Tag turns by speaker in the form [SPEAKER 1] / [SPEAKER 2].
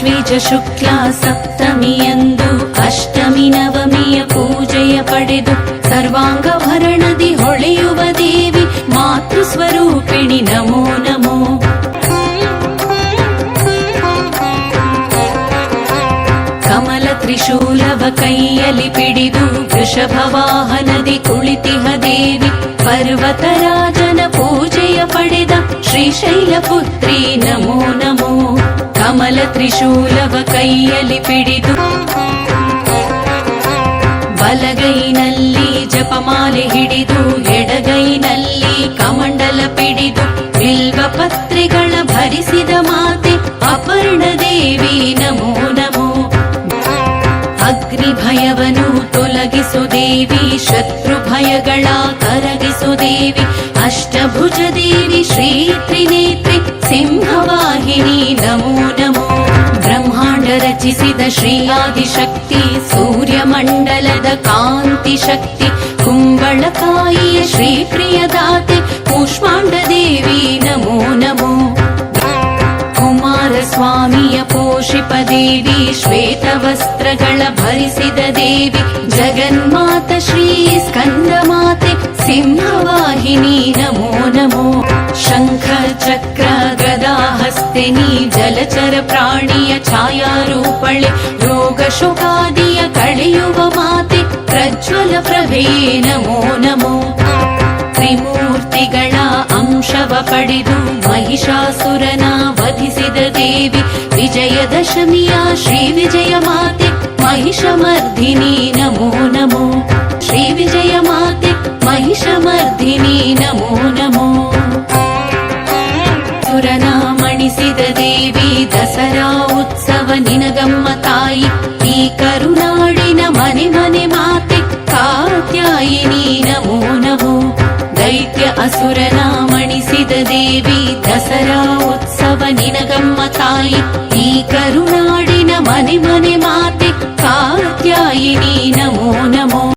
[SPEAKER 1] ಆಶ್ವೇಜ ಶುಕ್ಲ ಸಪ್ತಮಿಯಂದು ಅಷ್ಟಮಿ ನವಮಿಯ ಪೂಜೆಯ ಪಡೆದು ಸರ್ವಾಂಗಭರಣದಿ ಹೊಳೆಯುವ ದೇವಿ ಮಾತೃ ಸ್ವರೂಪಿಣಿ ನಮೋ ನಮೋ. ಕಮಲ ತ್ರಿಶೂಲವ ಕೈಯಲ್ಲಿ ಪಿಡಿದು ವೃಷಭ ವಾಹನದಿ ಕುಳಿತಿಹ ದೇವಿ ಪರ್ವತರಾಜನ ಪೂಜೆಯ ಪಡೆದ ಶ್ರೀಶೈಲ ಪುತ್ರಿ ನಮೋ ನಮೋ. ಕಮಲ ತ್ರಿಶೂಲವ ಕೈಯಲ್ಲಿ ಪಿಡಿದು ಬಲಗೈನಲ್ಲಿ ಜಪಮಾಲೆ ಹಿಡಿದು ಎಡಗೈನಲ್ಲಿ ಕಮಂಡಲ ಪಿಡಿದು ಬಿಲ್ವ ಪತ್ರೆಗಳ ಭರಿಸಿದ ಮಾತೆ ಅಪರ್ಣ ದೇವಿ ನಮೋ ನಮೋ. ಅಗ್ನಿ ಭಯವನು ತೊಲಗಿಸು ದೇವಿ, ಶತ್ರು ಭಯಗಳ ಕರಗಿಸು ದೇವಿ, ಅಷ್ಟಭುಜ ದೇವಿ ಶ್ರೀ ತ್ರಿನೇತ್ರಿ ಸಿಂಹವಾಹಿನಿ ನಮೋ ನಮೋ. ಬ್ರಹ್ಮಾಂಡ ರಚಿಸಿದ ಶ್ರೀ ಆದಿಶಕ್ತಿ, ಸೂರ್ಯಮಂಡಲದ ಕಾಂತಿ ಶಕ್ತಿ, ಕುಂಬಳಕಾಯಿಯ ಶ್ರೀ ಪ್ರಿಯದಾತೆ ಕೂಷ್ಮಾಂಡ ದೇವಿ ನಮೋ ನಮೋ. ಕುಮಾರಸ್ವಾಮಿಯ ಪೋಷಿಪ ದೇವಿ, ಶ್ವೇತ ವಸ್ತ್ರಗಳ ಭರಿಸಿದ ದೇವಿ, ಜಗನ್ಮಾತ ಶ್ರೀ ಸ್ಕಂದ ಮಾತೆ ಸಿಂಹವಾಹಿನಿ ನಮೋ ನಮೋ. ಶಂಖ ಚಕ್ರ ಗದಾ ಹಸ್ತಿನಿ, ಜಲಚರ ಪ್ರಾಣಿಯ ಛಾಯಾರೂಪಳೆ, ರೋಗ ಶೋಕಾದಿಯ ಕಳೆಯುವ ಮಾತೆ ಪ್ರಜ್ವಲ ಪ್ರಭೆ ನಮೋ ನಮೋ. ತ್ರಿಮೂರ್ತಿಗಳ ಅಂಶವ ಪಡೆದು ಮಹಿಷಾಸುರನ ವಧಿಸಿದ ದೇವಿ, ವಿಜಯದಶಮಿಯ ಶ್ರೀ ವಿಜಯ ಮಾತೆ ಮಹಿಷಮರ್ಧಿನಿ ನಮೋ ನಮೋ. ಶ್ರೀ ವಿಜಯ ಮಾತೆ ಮಹಿಷಮರ್ಧಿನಿ ನಮೋ ನಮೋ. ಸುರನ ಮಣಿಸಿದ ದೇವಿ, ದಸರಾ ಉತ್ಸವ ನಿನಗಮ್ಮ ತಾಯಿ, ಈ ಕರುನಾಡಿನ ಮನೆ ಮನೆ ಮಾತೆ ಕಾತ್ಯಾಯಿನಿ ನಮೋ ನಮೋ. ದೈತ್ಯ ಅಸುರನ ಮಣಿಸಿದ ದೇವಿ, ದಸರಾ ಉತ್ಸವ ನಿನಗಮ್ಮ ತಾಯಿ, ಈ ಕರುನಾಡಿನ ಮನೆ ಮನೆ ಮಾತೆ ಕಾತ್ಯಾಯಿನಿ